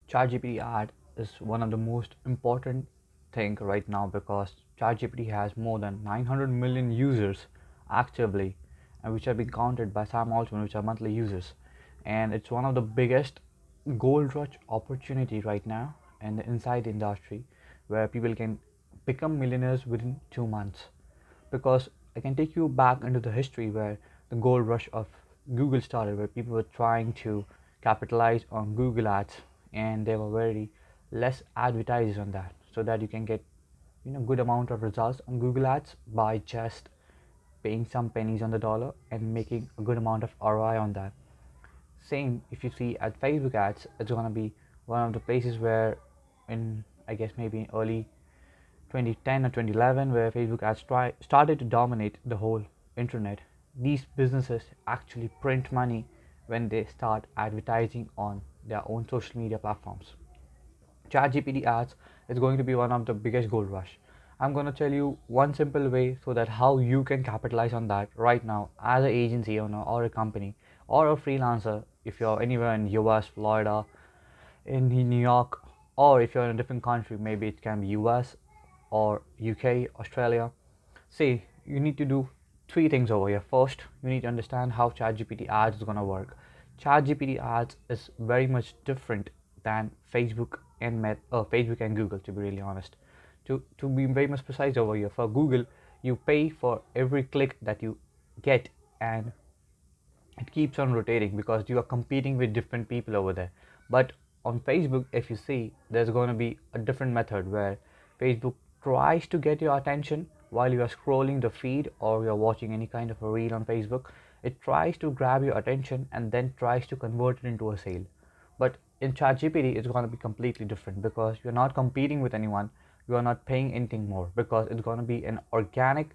ChatGPT ad is one of the most important thing right now because ChatGPT has more than 900 million users actively, and which have been counted by Sam Altman, which are monthly users, and it's one of the biggest gold rush opportunity right now in the inside the industry, where people can become millionaires within 2 months. Because I can take you back into the history where the gold rush of Google started, where people were trying to capitalize on Google ads, and there were very less advertisers on that, so that you can get good amount of results on Google ads by just paying some pennies on the dollar and making a good amount of ROI on that. Same if you see at Facebook ads, it's gonna be one of the places where in I guess maybe in early 2010 or 2011 where Facebook ads started to dominate the whole internet. These businesses actually print money when they start advertising on their own social media platforms. ChatGPT ads is going to be one of the biggest gold rush. I'm going to tell you one simple way so that how you can capitalize on that right now as an agency owner or a company or a freelancer if you're anywhere in US, Florida, in New York, or if you're in a different country, maybe it can be US or UK, Australia. See, you need to do three things over here. First, you need to understand how ChatGPT ads is gonna work. ChatGPT ads is very much different than Facebook and Google. To be really honest, to be very much precise over here, for Google, you pay for every click that you get, and it keeps on rotating because you are competing with different people over there. But on Facebook, if you see, there's going to be a different method where Facebook tries to get your attention while you are scrolling the feed or you're watching any kind of a reel on Facebook. It tries to grab your attention and then tries to convert it into a sale. But in ChatGPT, it's going to be completely different because you're not competing with anyone. You are not paying anything more because it's going to be an organic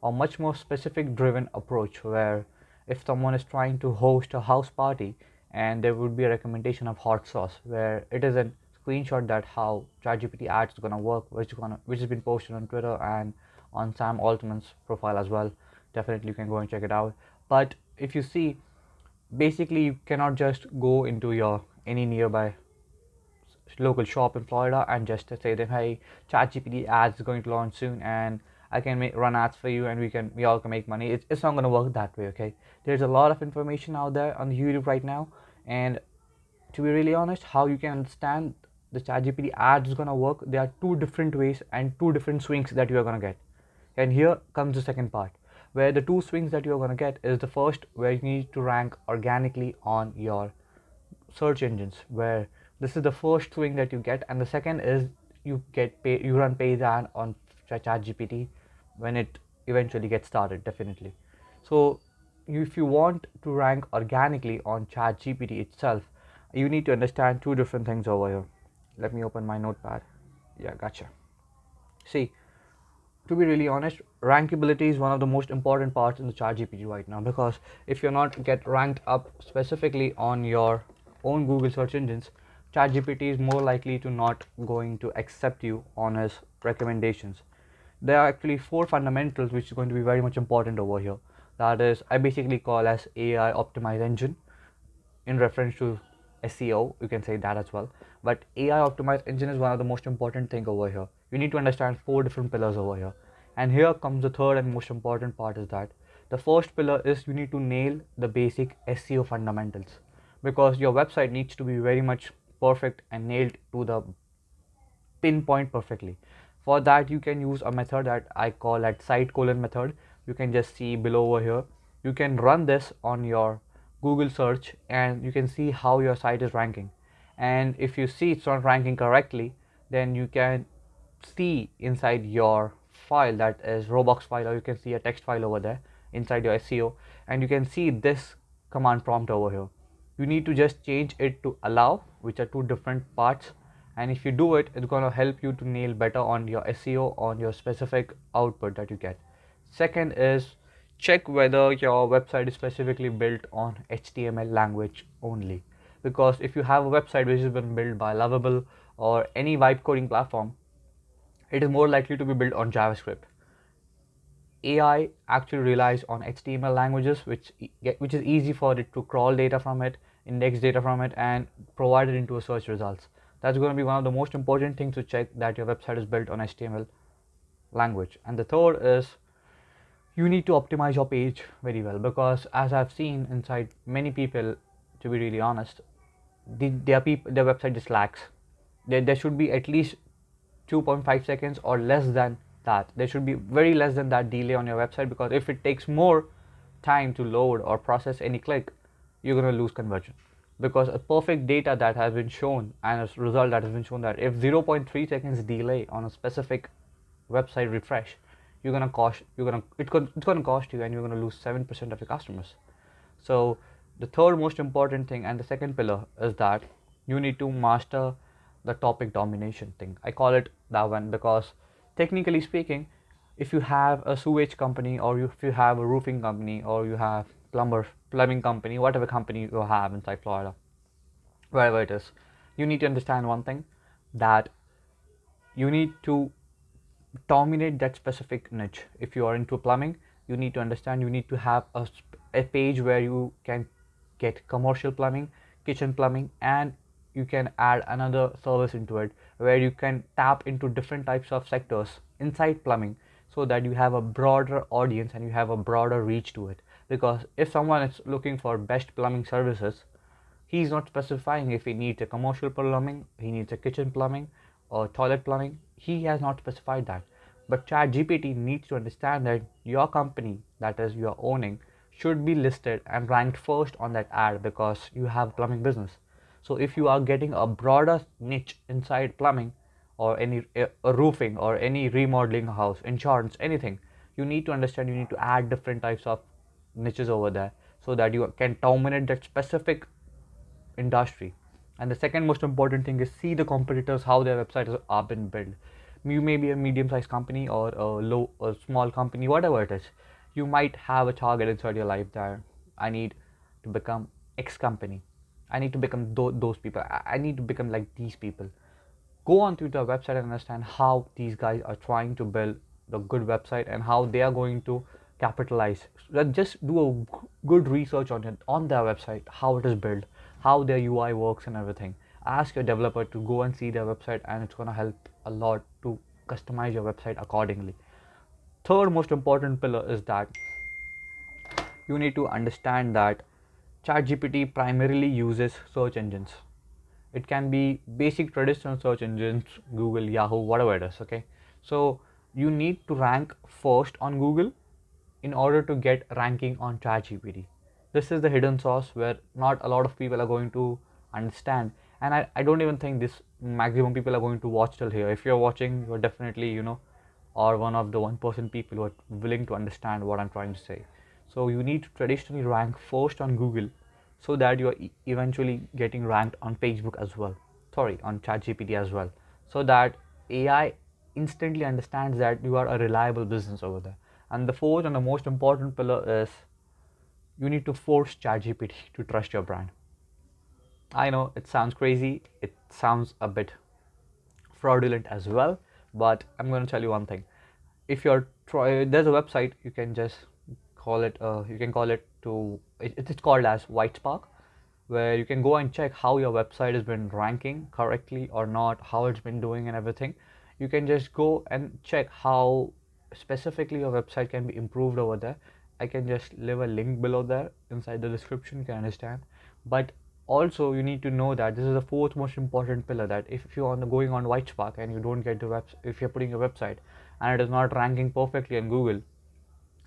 or much more specific driven approach where if someone is trying to host a house party and there would be a recommendation of hot sauce where it is a screenshot that how ChatGPT ads is gonna work, which has been posted on Twitter and on Sam Altman's profile as well. Definitely you can go and check it out. But if you see, basically you cannot just go into your any nearby local shop in Florida and just say them, hey, ChatGPT ads is going to launch soon, and I can run ads for you, and we all can make money. It's not going to work that way, okay? There's a lot of information out there on YouTube right now, and to be really honest, how you can understand the ChatGPT ads is going to work, there are two different ways and two different swings that you are going to get. And here comes the second part, where the two swings that you're going to get is the first, where you need to rank organically on your search engines, where this is the first swing that you get, and the second is you run paid ad on ChatGPT when it eventually gets started, definitely. So if you want to rank organically on ChatGPT itself, you need to understand two different things over here. Let me open my notepad. Yeah, gotcha. See, to be really honest, rankability is one of the most important parts in the ChatGPT right now, because if you're not get ranked up specifically on your own Google search engines, ChatGPT is more likely to not going to accept you on his recommendations. There are actually four fundamentals which is going to be very much important over here. That is, I basically call as AI optimized engine in reference to SEO, you can say that as well. But AI optimized engine is one of the most important thing over here. You need to understand four different pillars over here. And here comes the third and most important part, is that the first pillar is you need to nail the basic SEO fundamentals, because your website needs to be very much perfect and nailed to the pinpoint perfectly. For that, you can use a method that I call at site colon method. You can just see below over here. You can run this on your Google search and you can see how your site is ranking. And if you see it's not ranking correctly, then you can see inside your file, that is Roblox file, or you can see a text file over there inside your SEO, and you can see this command prompt over here. You need to just change it to allow, which are two different parts, and if you do it, it's going to help you to nail better on your SEO on your specific output that you get. Second is, check whether your website is specifically built on HTML language only, because if you have a website which has been built by Lovable or any vibe coding platform, it is more likely to be built on JavaScript. AI actually relies on HTML languages, which is easy for it to crawl data from it, index data from it, and provide it into a search results. That's going to be one of the most important things to check, that your website is built on HTML language. And the third is, you need to optimize your page very well, because as I've seen inside many people, to be really honest, their website just lacks. There should be at least 2.5 seconds or less than that. There should be very less than that delay on your website, because if it takes more time to load or process any click, you're going to lose conversion. Because a perfect data that has been shown, and a result that has been shown, that if 0.3 seconds delay on a specific website refresh, it's gonna cost you, and you're gonna lose 7% of your customers. So the third most important thing, and the second pillar, is that you need to master the topic domination thing. I call it that one because, technically speaking, if you have a sewage company, or if you have a roofing company, or you have plumbing company, whatever company you have inside Florida, wherever it is, you need to understand one thing, that you need to dominate that specific niche. If you are into plumbing, you need to understand, you need to have a page where you can get commercial plumbing, kitchen plumbing, and you can add another service into it, where you can tap into different types of sectors inside plumbing, so that you have a broader audience and you have a broader reach to it. Because if someone is looking for best plumbing services, he's not specifying if he needs a commercial plumbing, he needs a kitchen plumbing, or toilet plumbing. He has not specified that. But ChatGPT needs to understand that your company, that is, you are owning, should be listed and ranked first on that ad, because you have plumbing business. So if you are getting a broader niche inside plumbing, or any a roofing, or any remodeling house, insurance, anything, you need to understand, you need to add different types of niches over there, so that you can dominate that specific industry. And the second most important thing is, see the competitors, how their websites are been built. You may be a medium-sized company, or a small company, whatever it is. You might have a target inside your life that I need to become X company. I need to become those people. I need to become like these people. Go on to the website and understand how these guys are trying to build the good website, and how they are going to capitalize. Just do a good research on it, on their website, how it is built, how their UI works and everything. Ask your developer to go and see their website, and it's going to help a lot to customize your website accordingly. Third most important pillar is that you need to understand that ChatGPT primarily uses search engines. It can be basic traditional search engines, Google, Yahoo, whatever it is. Okay, so you need to rank first on Google in order to get ranking on ChatGPT. This is the hidden sauce where not a lot of people are going to understand, and I don't even think this maximum people are going to watch till here. If you're watching, you're definitely, or one of the 1% people who are willing to understand what I'm trying to say. So you need to traditionally rank first on Google, so that you're eventually getting ranked on Facebook as well. Sorry, on ChatGPT as well. So that AI instantly understands that you are a reliable business over there. And the fourth and the most important pillar is, you need to force ChatGPT to trust your brand. I know it sounds crazy, it sounds a bit fraudulent as well, but I'm going to tell you one thing. If you're there's a website, you can just call it it's called as White Spark, where you can go and check how your website has been ranking correctly or not, how it's been doing and everything. You can just go and check how specifically your website can be improved over there. I can just leave a link below there inside the description, you can understand. But also you need to know that this is the fourth most important pillar, that if you're going on White Spark and you don't get the if you're putting your website and it is not ranking perfectly on Google,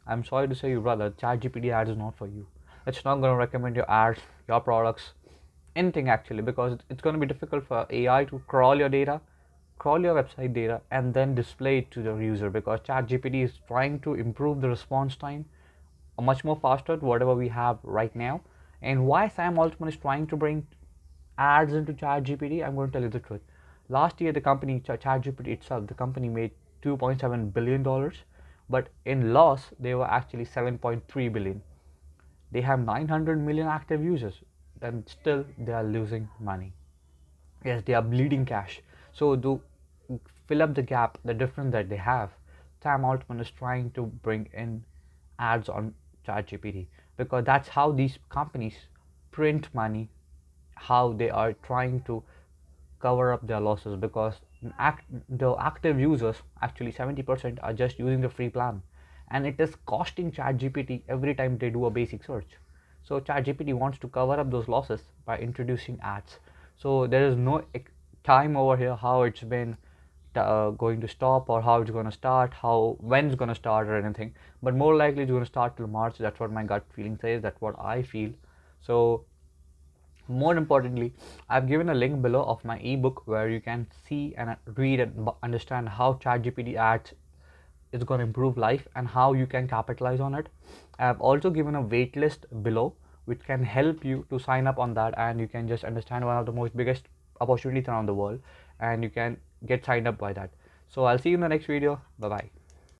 I'm sorry to say you, brother, ChatGPT ads is not for you. It's not going to recommend your ads, your products, anything actually, because it's going to be difficult for AI to crawl your data, crawl your website data, and then display it to the user, because ChatGPT is trying to improve the response time much more faster to whatever we have right now. And why Sam Altman is trying to bring ads into ChatGPT, I'm going to tell you the truth. Last year, the company ChatGPT itself, the company made $2.7 billion, but in loss they were actually 7.3 billion. They have 900 million active users, and still they are losing money. Yes, they are bleeding cash. So to fill up the gap, the difference that they have, Sam Altman is trying to bring in ads on ChatGPT, because that's how these companies print money, how they are trying to cover up their losses, because the active users, actually 70%, are just using the free plan, and it is costing ChatGPT every time they do a basic search. So ChatGPT wants to cover up those losses by introducing ads. So there is no time over here how it's been going to stop, or how it's going to start, how when it's going to start, or anything. But more likely it's going to start till March. That's what my gut feeling says. That's what I feel. So more importantly, I've given a link below of my ebook where you can see and read and understand how ChatGPT ads is going to improve life and how you can capitalize on it. I've also given a waitlist below which can help you to sign up on that, and you can just understand one of the most biggest opportunities around the world, and you can get signed up by that. So I'll see you in the next video. Bye bye.